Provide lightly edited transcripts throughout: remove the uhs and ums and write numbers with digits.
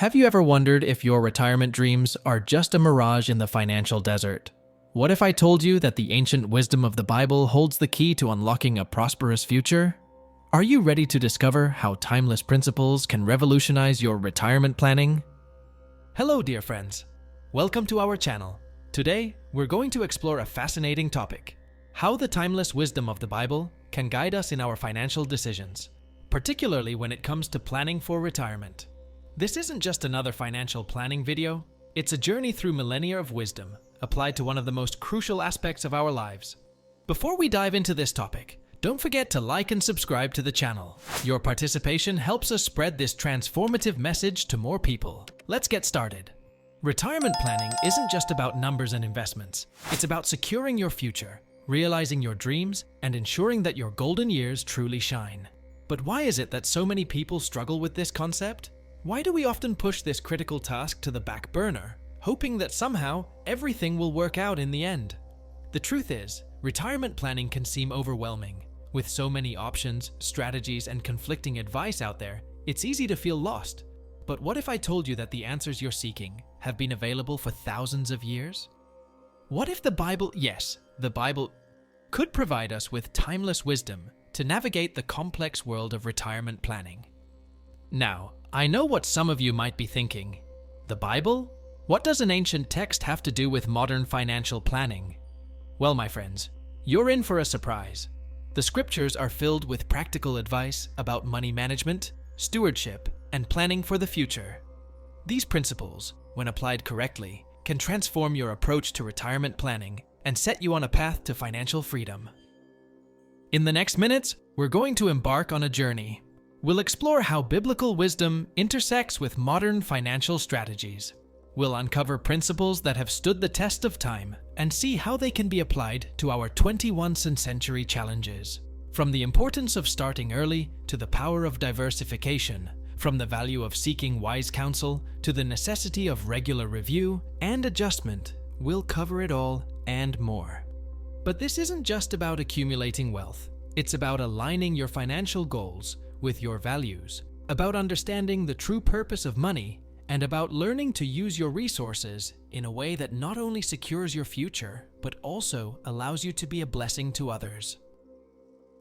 Have you ever wondered if your retirement dreams are just a mirage in the financial desert? What if I told you that the ancient wisdom of the Bible holds the key to unlocking a prosperous future? Are you ready to discover how timeless principles can revolutionize your retirement planning? Hello, dear friends. Welcome to our channel. Today, we're going to explore a fascinating topic: how the timeless wisdom of the Bible can guide us in our financial decisions, particularly when it comes to planning for retirement. This isn't just another financial planning video, it's a journey through millennia of wisdom applied to one of the most crucial aspects of our lives. Before we dive into this topic, don't forget to like and subscribe to the channel. Your participation helps us spread this transformative message to more people. Let's get started. Retirement planning isn't just about numbers and investments. It's about securing your future, realizing your dreams, and ensuring that your golden years truly shine. But why is it that so many people struggle with this concept? Why do we often push this critical task to the back burner, hoping that somehow everything will work out in the end? The truth is, retirement planning can seem overwhelming. With so many options, strategies, and conflicting advice out there, it's easy to feel lost. But what if I told you that the answers you're seeking have been available for thousands of years? What if the Bible, yes, the Bible, could provide us with timeless wisdom to navigate the complex world of retirement planning? Now, I know what some of you might be thinking. The Bible? What does an ancient text have to do with modern financial planning? Well, my friends, you're in for a surprise. The scriptures are filled with practical advice about money management, stewardship, and planning for the future. These principles, when applied correctly, can transform your approach to retirement planning and set you on a path to financial freedom. In the next minutes, we're going to embark on a journey. We'll explore how biblical wisdom intersects with modern financial strategies. We'll uncover principles that have stood the test of time and see how they can be applied to our 21st century challenges. From the importance of starting early to the power of diversification, from the value of seeking wise counsel to the necessity of regular review and adjustment, we'll cover it all and more. But this isn't just about accumulating wealth. It's about aligning your financial goals with your values, about understanding the true purpose of money, and about learning to use your resources in a way that not only secures your future, but also allows you to be a blessing to others.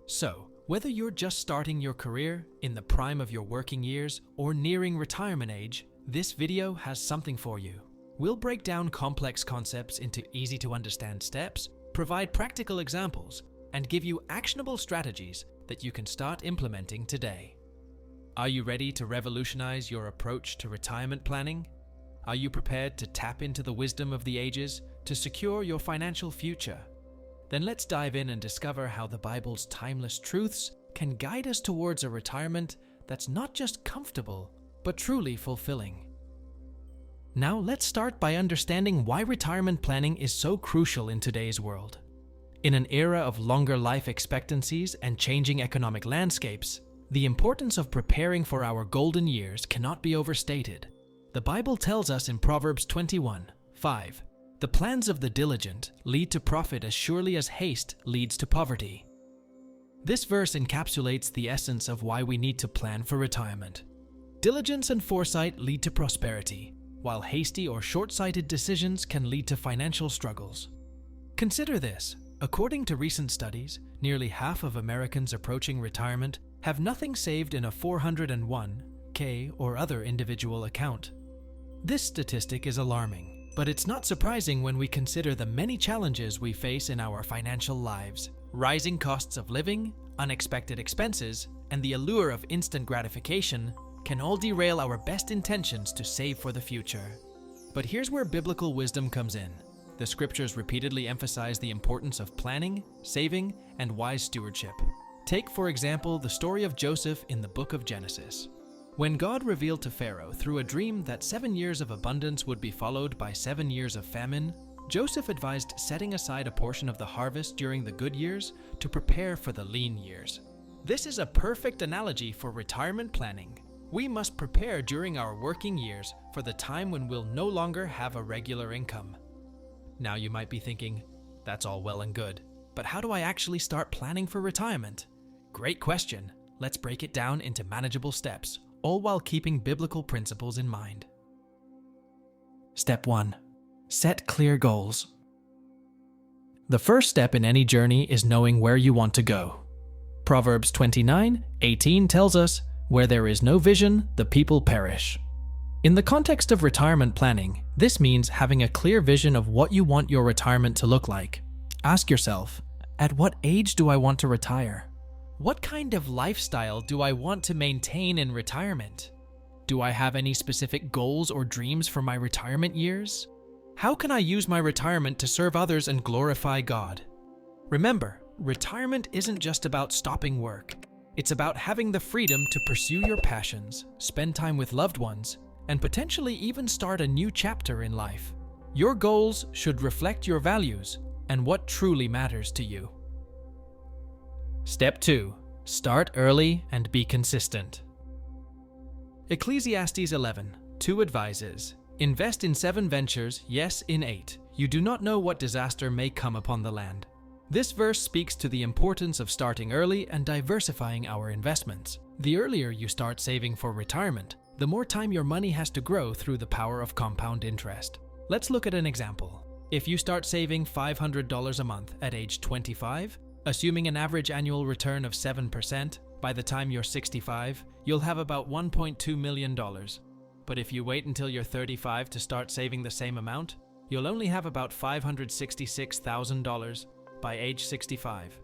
So, whether you're just starting your career, in the prime of your working years, or nearing retirement age, this video has something for you. We'll break down complex concepts into easy-to-understand steps, provide practical examples, and give you actionable strategies that you can start implementing today. Are you ready to revolutionize your approach to retirement planning? Are you prepared to tap into the wisdom of the ages to secure your financial future? Then let's dive in and discover how the Bible's timeless truths can guide us towards a retirement that's not just comfortable, but truly fulfilling. Now let's start by understanding why retirement planning is so crucial in today's world. In an era of longer life expectancies and changing economic landscapes, the importance of preparing for our golden years cannot be overstated. The Bible tells us in Proverbs 21:5, "The plans of the diligent lead to profit as surely as haste leads to poverty." This verse encapsulates the essence of why we need to plan for retirement. Diligence and foresight lead to prosperity, while hasty or short-sighted decisions can lead to financial struggles. Consider this. According to recent studies, nearly half of Americans approaching retirement have nothing saved in a 401(k) or other individual account. This statistic is alarming, but it's not surprising when we consider the many challenges we face in our financial lives. Rising costs of living, unexpected expenses, and the allure of instant gratification can all derail our best intentions to save for the future. But here's where biblical wisdom comes in. The scriptures repeatedly emphasize the importance of planning, saving, and wise stewardship. Take, for example, the story of Joseph in the book of Genesis. When God revealed to Pharaoh through a dream that 7 years of abundance would be followed by 7 years of famine, Joseph advised setting aside a portion of the harvest during the good years to prepare for the lean years. This is a perfect analogy for retirement planning. We must prepare during our working years for the time when we'll no longer have a regular income. Now you might be thinking, that's all well and good, but how do I actually start planning for retirement? Great question. Let's break it down into manageable steps, all while keeping biblical principles in mind. Step 1. Set clear goals. The first step in any journey is knowing where you want to go. Proverbs 29:18 tells us, "Where there is no vision, the people perish." In the context of retirement planning, this means having a clear vision of what you want your retirement to look like. Ask yourself, at what age do I want to retire? What kind of lifestyle do I want to maintain in retirement? Do I have any specific goals or dreams for my retirement years? How can I use my retirement to serve others and glorify God? Remember, retirement isn't just about stopping work. It's about having the freedom to pursue your passions, spend time with loved ones, and potentially even start a new chapter in life. Your goals should reflect your values and what truly matters to you. Step 2. Start early and be consistent. Ecclesiastes 11:2 advises, "Invest in 7 ventures, yes, in 8. You do not know what disaster may come upon the land." This verse speaks to the importance of starting early and diversifying our investments. The earlier you start saving for retirement, the more time your money has to grow through the power of compound interest. Let's look at an example. If you start saving $500 a month at age 25, assuming an average annual return of 7%, by the time you're 65, you'll have about $1.2 million. But if you wait until you're 35 to start saving the same amount, you'll only have about $566,000 by age 65.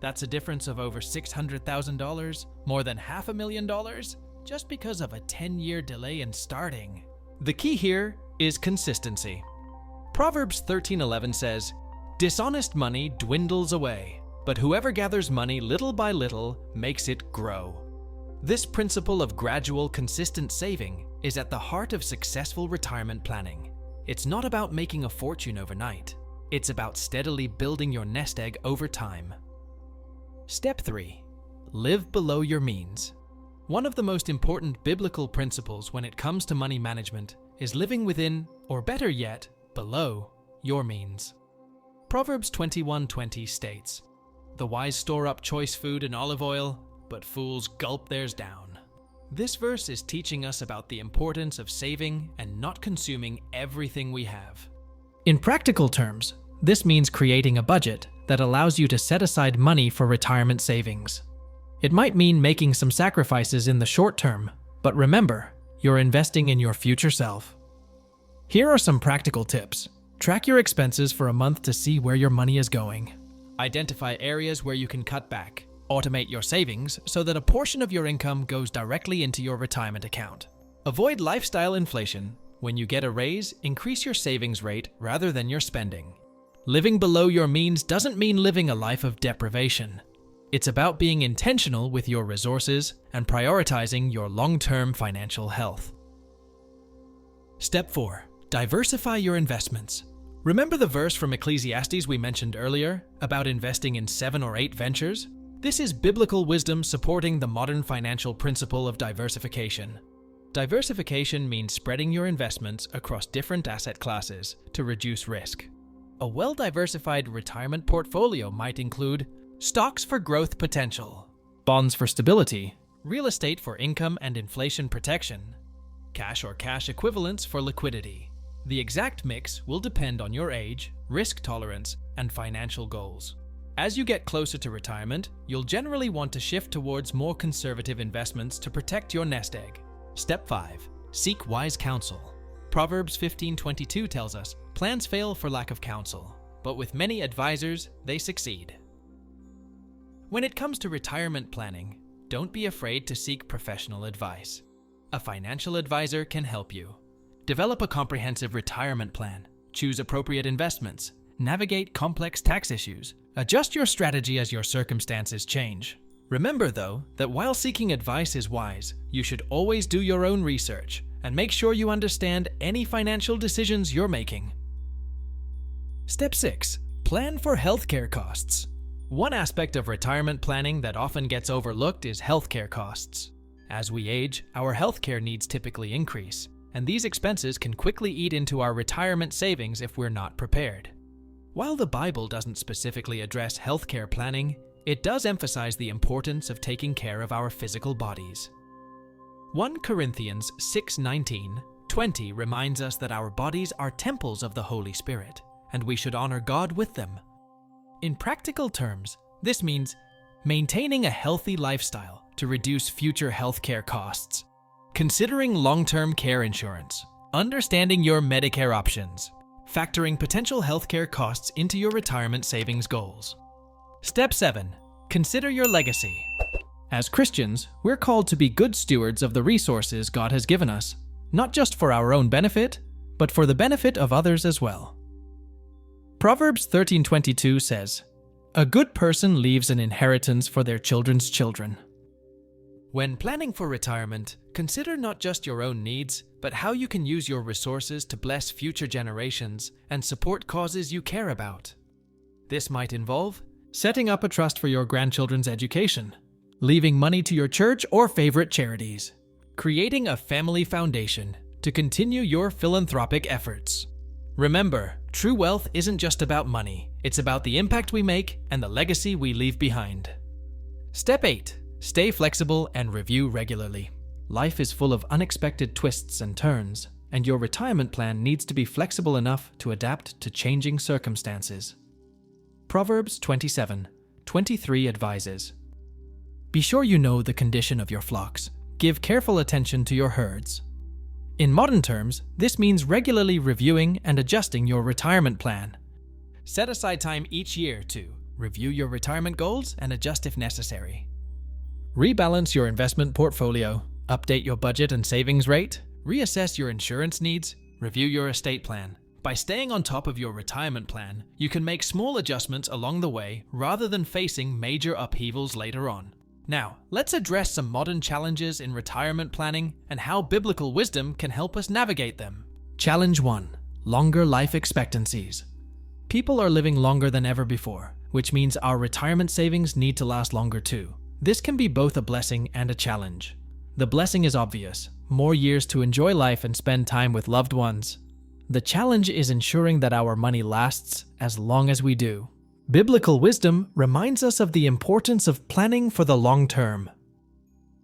That's a difference of over $600,000, more than $500,000, just because of a 10-year delay in starting. The key here is consistency. Proverbs 13:11 says, "Dishonest money dwindles away, but whoever gathers money little by little makes it grow." This principle of gradual, consistent saving is at the heart of successful retirement planning. It's not about making a fortune overnight. It's about steadily building your nest egg over time. Step 3. Live below your means. One of the most important biblical principles when it comes to money management is living within, or better yet, below, your means. Proverbs 21:20 states, "The wise store up choice food and olive oil, but fools gulp theirs down." This verse is teaching us about the importance of saving and not consuming everything we have. In practical terms, this means creating a budget that allows you to set aside money for retirement savings. It might mean making some sacrifices in the short term, but remember, you're investing in your future self. Here are some practical tips. Track your expenses for a month to see where your money is going. Identify areas where you can cut back. Automate your savings so that a portion of your income goes directly into your retirement account. Avoid lifestyle inflation. When you get a raise, increase your savings rate rather than your spending. Living below your means doesn't mean living a life of deprivation. It's about being intentional with your resources and prioritizing your long-term financial health. Step 4. Diversify your investments. Remember the verse from Ecclesiastes we mentioned earlier about investing in 7 or 8 ventures? This is biblical wisdom supporting the modern financial principle of diversification. Diversification means spreading your investments across different asset classes to reduce risk. A well-diversified retirement portfolio might include stocks for growth potential, bonds for stability, real estate for income and inflation protection, cash or cash equivalents for liquidity. The exact mix will depend on your age, risk tolerance, and financial goals. As you get closer to retirement, you'll generally want to shift towards more conservative investments to protect your nest egg. Step 5. Seek wise counsel. Proverbs 15:22 tells us, "Plans fail for lack of counsel, but with many advisors, they succeed." When it comes to retirement planning, don't be afraid to seek professional advice. A financial advisor can help you. Develop a comprehensive retirement plan, choose appropriate investments, navigate complex tax issues, adjust your strategy as your circumstances change. Remember, though, that while seeking advice is wise, you should always do your own research and make sure you understand any financial decisions you're making. Step 6. Plan for healthcare costs. One aspect of retirement planning that often gets overlooked is healthcare costs. As we age, our healthcare needs typically increase, and these expenses can quickly eat into our retirement savings if we're not prepared. While the Bible doesn't specifically address healthcare planning, it does emphasize the importance of taking care of our physical bodies. 1 Corinthians 6:19-20 reminds us that our bodies are temples of the Holy Spirit, and we should honor God with them. In practical terms, this means maintaining a healthy lifestyle to reduce future healthcare costs, considering long-term care insurance, understanding your Medicare options, factoring potential healthcare costs into your retirement savings goals. Step 7. Consider your legacy. As Christians, we're called to be good stewards of the resources God has given us, not just for our own benefit, but for the benefit of others as well. Proverbs 13:22 says, "A good person leaves an inheritance for their children's children." When planning for retirement, consider not just your own needs, but how you can use your resources to bless future generations and support causes you care about. This might involve setting up a trust for your grandchildren's education, leaving money to your church or favorite charities, creating a family foundation to continue your philanthropic efforts. Remember, true wealth isn't just about money, it's about the impact we make and the legacy we leave behind. Step 8. Stay flexible and review regularly. Life is full of unexpected twists and turns, and your retirement plan needs to be flexible enough to adapt to changing circumstances. Proverbs 27:23 advises, "Be sure you know the condition of your flocks. Give careful attention to your herds." In modern terms, this means regularly reviewing and adjusting your retirement plan. Set aside time each year to review your retirement goals and adjust if necessary. Rebalance your investment portfolio, update your budget and savings rate, reassess your insurance needs, review your estate plan. By staying on top of your retirement plan, you can make small adjustments along the way rather than facing major upheavals later on. Now, let's address some modern challenges in retirement planning and how biblical wisdom can help us navigate them. Challenge 1. Longer life expectancies. People are living longer than ever before, which means our retirement savings need to last longer too. This can be both a blessing and a challenge. The blessing is obvious: more years to enjoy life and spend time with loved ones. The challenge is ensuring that our money lasts as long as we do. Biblical wisdom reminds us of the importance of planning for the long term.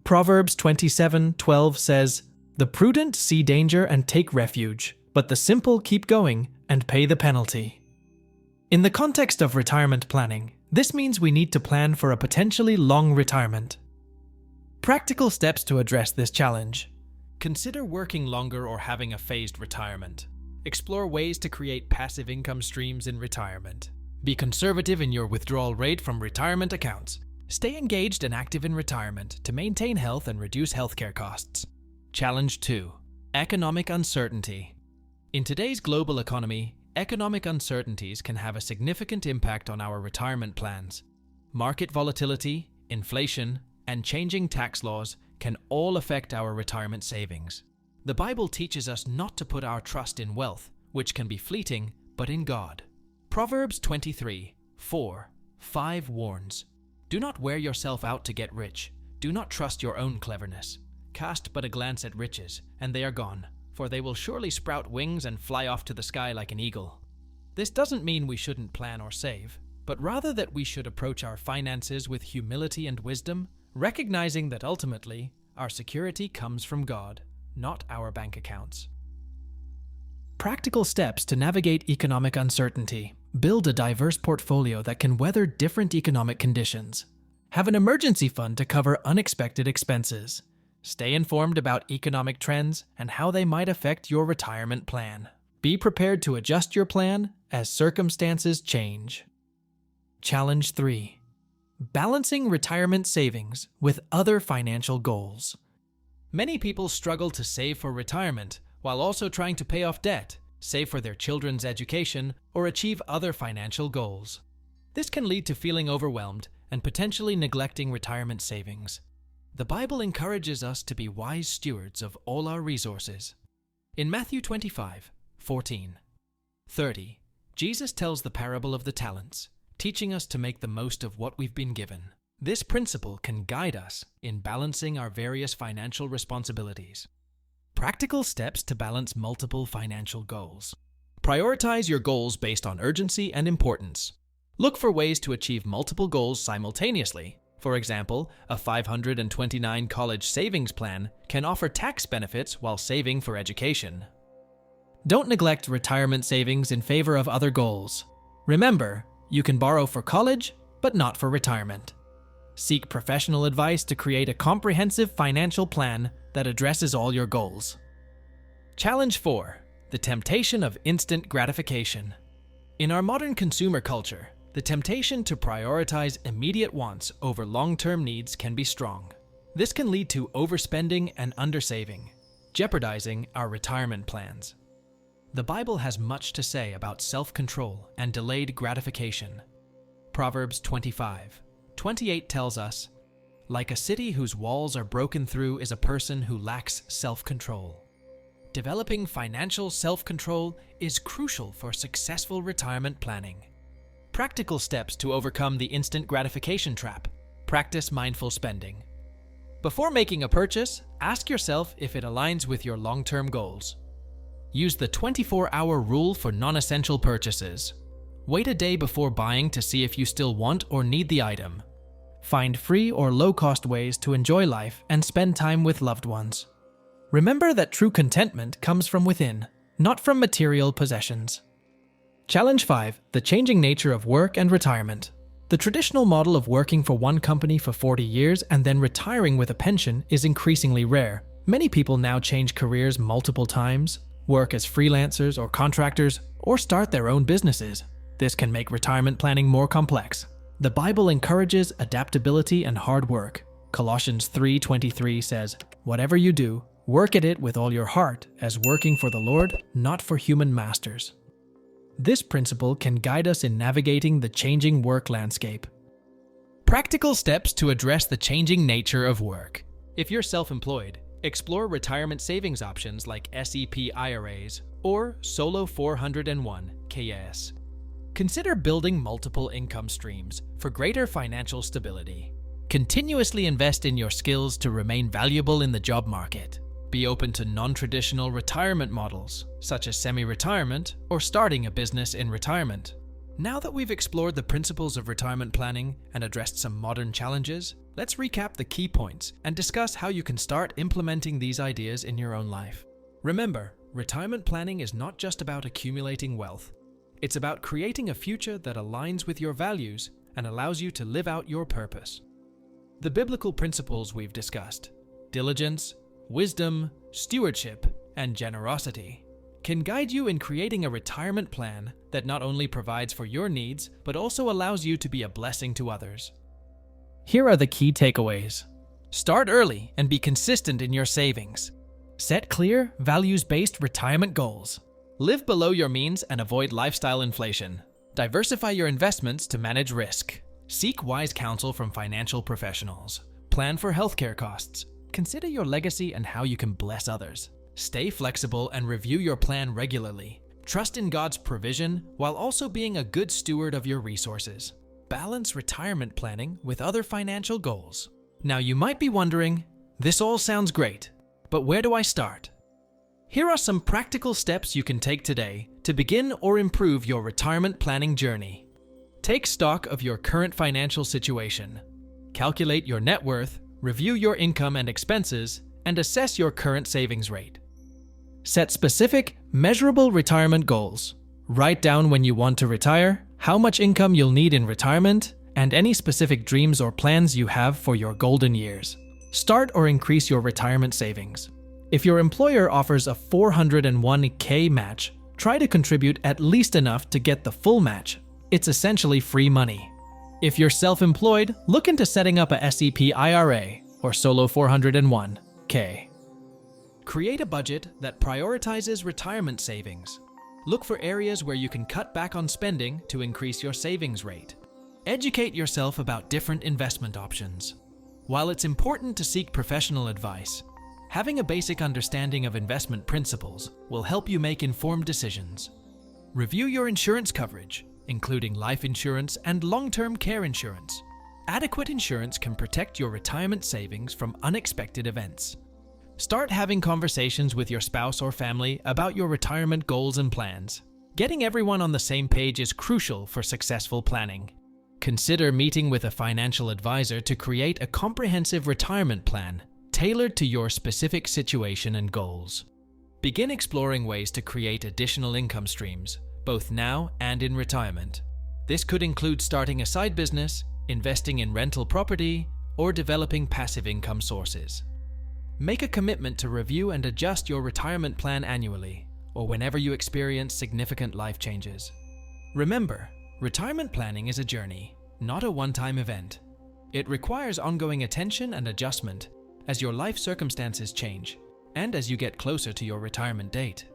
Proverbs 27:12 says, "The prudent see danger and take refuge, but the simple keep going and pay the penalty." In the context of retirement planning, this means we need to plan for a potentially long retirement. Practical steps to address this challenge. Consider working longer or having a phased retirement. Explore ways to create passive income streams in retirement. Be conservative in your withdrawal rate from retirement accounts. Stay engaged and active in retirement to maintain health and reduce healthcare costs. Challenge 2. Economic uncertainty. In today's global economy, economic uncertainties can have a significant impact on our retirement plans. Market volatility, inflation, and changing tax laws can all affect our retirement savings. The Bible teaches us not to put our trust in wealth, which can be fleeting, but in God. Proverbs 23:4-5 warns, "Do not wear yourself out to get rich. Do not trust your own cleverness. Cast but a glance at riches, and they are gone, for they will surely sprout wings and fly off to the sky like an eagle." This doesn't mean we shouldn't plan or save, but rather that we should approach our finances with humility and wisdom, recognizing that ultimately, our security comes from God, not our bank accounts. Practical steps to navigate economic uncertainty. Build a diverse portfolio that can weather different economic conditions. Have an emergency fund to cover unexpected expenses. Stay informed about economic trends and how they might affect your retirement plan. Be prepared to adjust your plan as circumstances change. Challenge 3. Balancing retirement savings with other financial goals. Many people struggle to save for retirement while also trying to pay off debt, save for their children's education, or achieve other financial goals. This can lead to feeling overwhelmed and potentially neglecting retirement savings. The Bible encourages us to be wise stewards of all our resources. In Matthew 25:14-30, Jesus tells the parable of the talents, teaching us to make the most of what we've been given. This principle can guide us in balancing our various financial responsibilities. Practical steps to balance multiple financial goals. Prioritize your goals based on urgency and importance. Look for ways to achieve multiple goals simultaneously, For example, a 529 college savings plan can offer tax benefits while saving for education. Don't neglect retirement savings in favor of other goals. Remember, you can borrow for college, but not for retirement. Seek professional advice to create a comprehensive financial plan that addresses all your goals. Challenge 4. The temptation of instant gratification. In our modern consumer culture, the temptation to prioritize immediate wants over long-term needs can be strong. This can lead to overspending and undersaving, jeopardizing our retirement plans. The Bible has much to say about self-control and delayed gratification. Proverbs 25:28 tells us, "Like a city whose walls are broken through is a person who lacks self-control." Developing financial self-control is crucial for successful retirement planning. Practical steps to overcome the instant gratification trap. Practice mindful spending. Before making a purchase, ask yourself if it aligns with your long-term goals. Use the 24-hour rule for non-essential purchases. Wait a day before buying to see if you still want or need the item. Find free or low-cost ways to enjoy life and spend time with loved ones. Remember that true contentment comes from within, not from material possessions. Challenge 5. The changing nature of work and retirement. The traditional model of working for one company for 40 years and then retiring with a pension is increasingly rare. Many people now change careers multiple times, work as freelancers or contractors, or start their own businesses. This can make retirement planning more complex. The Bible encourages adaptability and hard work. Colossians 3:23 says, "Whatever you do, work at it with all your heart, as working for the Lord, not for human masters." This principle can guide us in navigating the changing work landscape. Practical steps to address the changing nature of work. If you're self-employed, explore retirement savings options like SEP IRAs or Solo 401 KS. Consider building multiple income streams for greater financial stability. Continuously invest in your skills to remain valuable in the job market. Be open to non-traditional retirement models, such as semi-retirement or starting a business in retirement. Now that we've explored the principles of retirement planning and addressed some modern challenges, let's recap the key points and discuss how you can start implementing these ideas in your own life. Remember, retirement planning is not just about accumulating wealth. It's about creating a future that aligns with your values and allows you to live out your purpose. The biblical principles we've discussed, diligence, wisdom, stewardship, and generosity, can guide you in creating a retirement plan that not only provides for your needs, but also allows you to be a blessing to others. Here are the key takeaways. Start early and be consistent in your savings. Set clear, values-based retirement goals. Live below your means and avoid lifestyle inflation. Diversify your investments to manage risk. Seek wise counsel from financial professionals. Plan for healthcare costs. Consider your legacy and how you can bless others. Stay flexible and review your plan regularly. Trust in God's provision while also being a good steward of your resources. Balance retirement planning with other financial goals. Now you might be wondering, this all sounds great, but where do I start? Here are some practical steps you can take today to begin or improve your retirement planning journey. Take stock of your current financial situation. Calculate your net worth, review your income and expenses, and assess your current savings rate. Set specific, measurable retirement goals. Write down when you want to retire, how much income you'll need in retirement, and any specific dreams or plans you have for your golden years. Start or increase your retirement savings. If your employer offers a 401k match, try to contribute at least enough to get the full match. It's essentially free money. If you're self-employed, look into setting up a SEP IRA or Solo 401k. Create a budget that prioritizes retirement savings. Look for areas where you can cut back on spending to increase your savings rate. Educate yourself about different investment options. While it's important to seek professional advice, having a basic understanding of investment principles will help you make informed decisions. Review your insurance coverage, including life insurance and long-term care insurance. Adequate insurance can protect your retirement savings from unexpected events. Start having conversations with your spouse or family about your retirement goals and plans. Getting everyone on the same page is crucial for successful planning. Consider meeting with a financial advisor to create a comprehensive retirement plan tailored to your specific situation and goals. Begin exploring ways to create additional income streams, both now and in retirement. This could include starting a side business, investing in rental property, or developing passive income sources. Make a commitment to review and adjust your retirement plan annually, or whenever you experience significant life changes. Remember, retirement planning is a journey, not a one-time event. It requires ongoing attention and adjustment as your life circumstances change and as you get closer to your retirement date.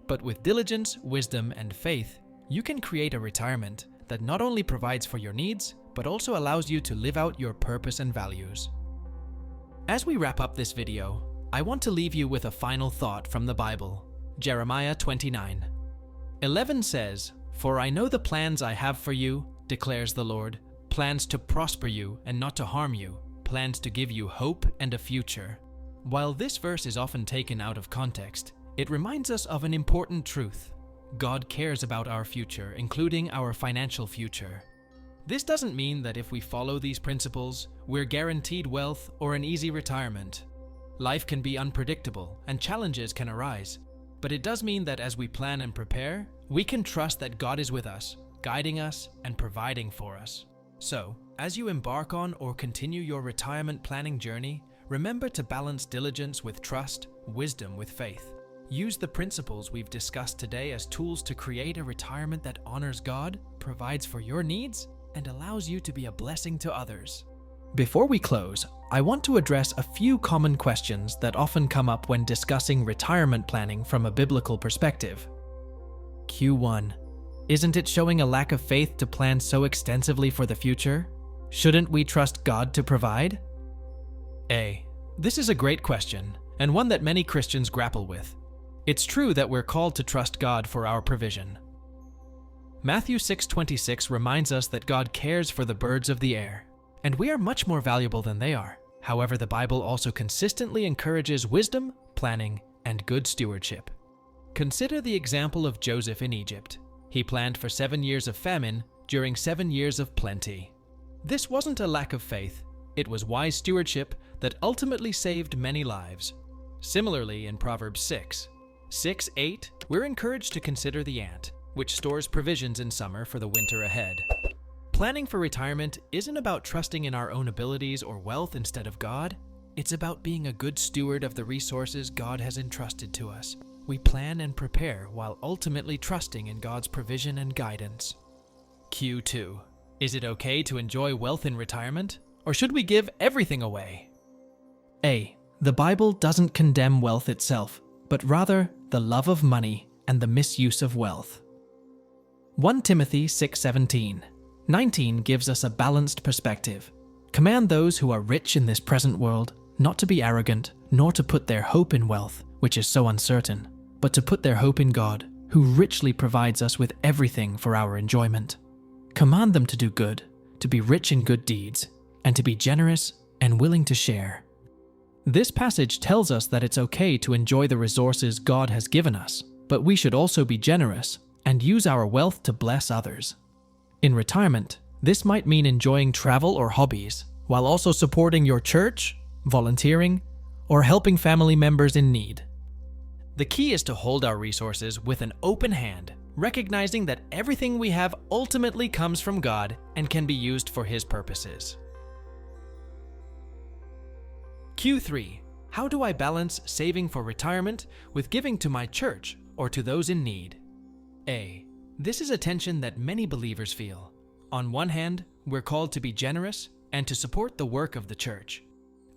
But with diligence, wisdom, and faith, you can create a retirement that not only provides for your needs, but also allows you to live out your purpose and values. As we wrap up this video, I want to leave you with a final thought from the Bible, Jeremiah 29:11 says, "For I know the plans I have for you, declares the Lord, plans to prosper you and not to harm you, plans to give you hope and a future." While this verse is often taken out of context, it reminds us of an important truth. God cares about our future, including our financial future. This doesn't mean that if we follow these principles, we're guaranteed wealth or an easy retirement. Life can be unpredictable and challenges can arise, but it does mean that as we plan and prepare, we can trust that God is with us, guiding us and providing for us. So, as you embark on or continue your retirement planning journey, remember to balance diligence with trust, wisdom with faith. Use the principles we've discussed today as tools to create a retirement that honors God, provides for your needs, and allows you to be a blessing to others. Before we close, I want to address a few common questions that often come up when discussing retirement planning from a biblical perspective. Q1. Isn't it showing a lack of faith to plan so extensively for the future? Shouldn't we trust God to provide? A. This is a great question, and one that many Christians grapple with. It's true that we're called to trust God for our provision. Matthew 6:26 reminds us that God cares for the birds of the air, and we are much more valuable than they are. However, the Bible also consistently encourages wisdom, planning, and good stewardship. Consider the example of Joseph in Egypt. He planned for 7 years of famine during 7 years of plenty. This wasn't a lack of faith, it was wise stewardship that ultimately saved many lives. Similarly, in Proverbs 6:8, we're encouraged to consider the ant, which stores provisions in summer for the winter ahead. Planning for retirement isn't about trusting in our own abilities or wealth instead of God. It's about being a good steward of the resources God has entrusted to us. We plan and prepare while ultimately trusting in God's provision and guidance. Q2. Is it okay to enjoy wealth in retirement, or should we give everything away? A. The Bible doesn't condemn wealth itself, but rather the love of money and the misuse of wealth. 1 Timothy 6:17-19 gives us a balanced perspective. Command those who are rich in this present world not to be arrogant, nor to put their hope in wealth, which is so uncertain, but to put their hope in God, who richly provides us with everything for our enjoyment. Command them to do good, to be rich in good deeds, and to be generous and willing to share. This passage tells us that it's okay to enjoy the resources God has given us, but we should also be generous and use our wealth to bless others. In retirement, this might mean enjoying travel or hobbies, while also supporting your church, volunteering, or helping family members in need. The key is to hold our resources with an open hand, recognizing that everything we have ultimately comes from God and can be used for His purposes. Q3. How do I balance saving for retirement with giving to my church or to those in need? A. This is a tension that many believers feel. On one hand, we're called to be generous and to support the work of the church.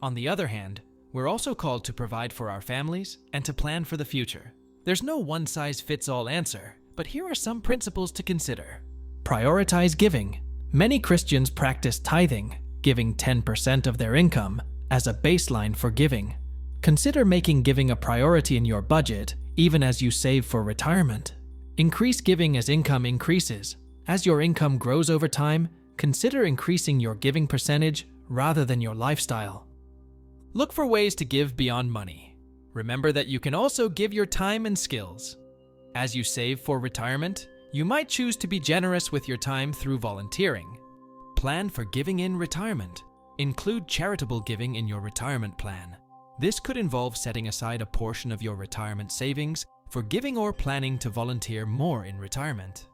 On the other hand, we're also called to provide for our families and to plan for the future. There's no one-size-fits-all answer, but here are some principles to consider. Prioritize giving. Many Christians practice tithing, giving 10% of their income, as a baseline for giving. Consider making giving a priority in your budget, even as you save for retirement. Increase giving as income increases. As your income grows over time, consider increasing your giving percentage rather than your lifestyle. Look for ways to give beyond money. Remember that you can also give your time and skills. As you save for retirement, you might choose to be generous with your time through volunteering. plan for giving in retirement. Include charitable giving in your retirement plan. This could involve setting aside a portion of your retirement savings for giving or planning to volunteer more in retirement.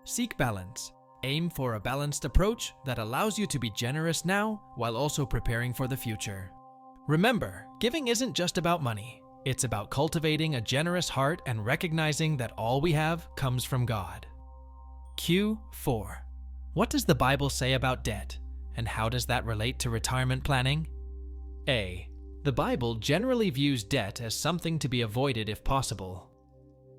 Seek balance. Aim for a balanced approach that allows you to be generous now while also preparing for the future. Remember, giving isn't just about money. It's about cultivating a generous heart and recognizing that all we have comes from God. Q4. What does the Bible say about debt, and how does that relate to retirement planning? A. The Bible generally views debt as something to be avoided if possible.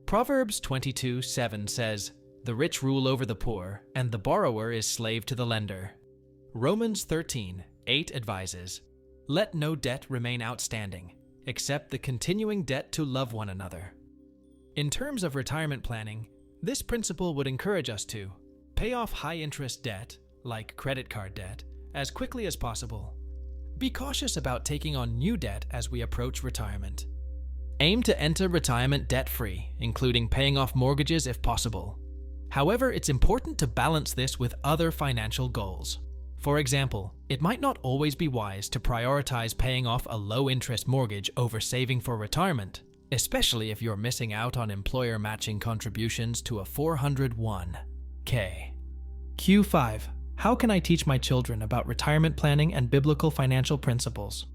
Proverbs 22:7 says, "The rich rule over the poor, and the borrower is slave to the lender." Romans 13:8 advises, "Let no debt remain outstanding, except the continuing debt to love one another." In terms of retirement planning, this principle would encourage us to pay off high-interest debt, like credit card debt, as quickly as possible. Be cautious about taking on new debt as we approach retirement. Aim to enter retirement debt-free, including paying off mortgages if possible. However, it's important to balance this with other financial goals. For example, it might not always be wise to prioritize paying off a low-interest mortgage over saving for retirement, especially if you're missing out on employer matching contributions to a 401(k). Q5. How can I teach my children about retirement planning and biblical financial principles?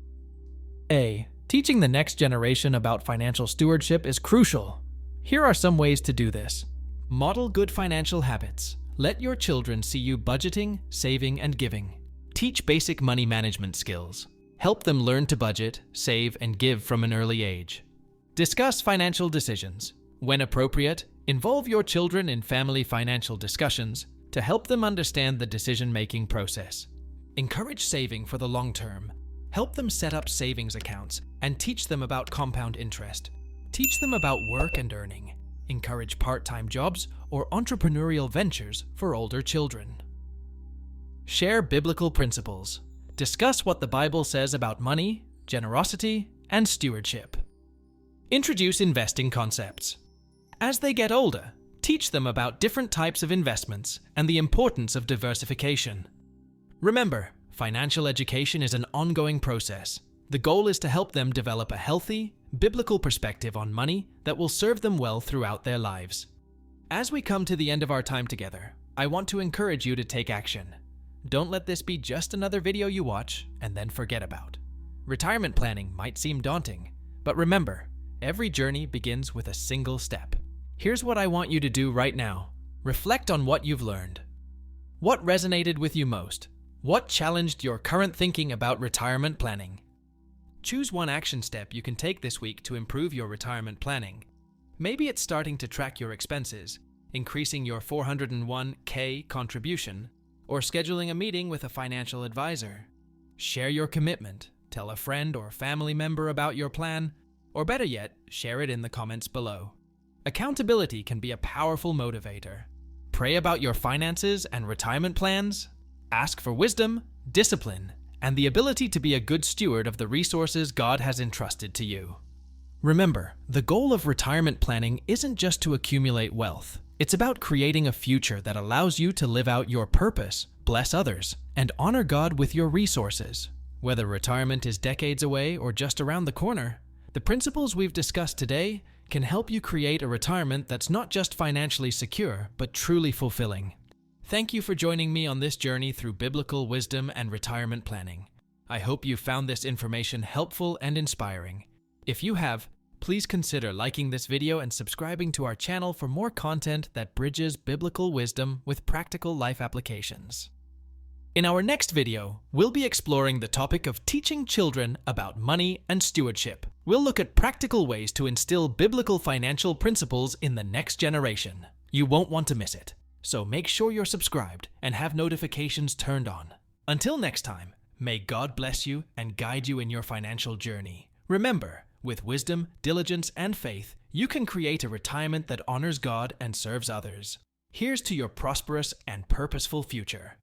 A. Teaching the next generation about financial stewardship is crucial. Here are some ways to do this. Model good financial habits. Let your children see you budgeting, saving, and giving. Teach basic money management skills. Help them learn to budget, save, and give from an early age. Discuss financial decisions. When appropriate, involve your children in family financial discussions to help them understand the decision-making process. Encourage saving for the long term. Help them set up savings accounts and teach them about compound interest. Teach them about work and earning. Encourage part-time jobs or entrepreneurial ventures for older children. Share biblical principles. Discuss what the Bible says about money, generosity, and stewardship. Introduce investing concepts. As they get older, teach them about different types of investments and the importance of diversification. Remember, financial education is an ongoing process. The goal is to help them develop a healthy, biblical perspective on money that will serve them well throughout their lives. As we come to the end of our time together, I want to encourage you to take action. Don't let this be just another video you watch and then forget about. Retirement planning might seem daunting, but remember, every journey begins with a single step. Here's what I want you to do right now. Reflect on what you've learned. What resonated with you most? What challenged your current thinking about retirement planning? Choose one action step you can take this week to improve your retirement planning. Maybe it's starting to track your expenses, increasing your 401(k) contribution, or scheduling a meeting with a financial advisor. Share your commitment, tell a friend or family member about your plan, or better yet, share it in the comments below. Accountability can be a powerful motivator. Pray about your finances and retirement plans. Ask for wisdom, discipline, and the ability to be a good steward of the resources God has entrusted to you. Remember, the goal of retirement planning isn't just to accumulate wealth. It's about creating a future that allows you to live out your purpose, bless others, and honor God with your resources. Whether retirement is decades away or just around the corner, the principles we've discussed today can help you create a retirement that's not just financially secure, but truly fulfilling. Thank you for joining me on this journey through biblical wisdom and retirement planning. I hope you found this information helpful and inspiring. If you have, please consider liking this video and subscribing to our channel for more content that bridges biblical wisdom with practical life applications. In our next video, we'll be exploring the topic of teaching children about money and stewardship. We'll look at practical ways to instill biblical financial principles in the next generation. You won't want to miss it. So make sure you're subscribed and have notifications turned on. Until next time, may God bless you and guide you in your financial journey. Remember, with wisdom, diligence, and faith, you can create a retirement that honors God and serves others. Here's to your prosperous and purposeful future.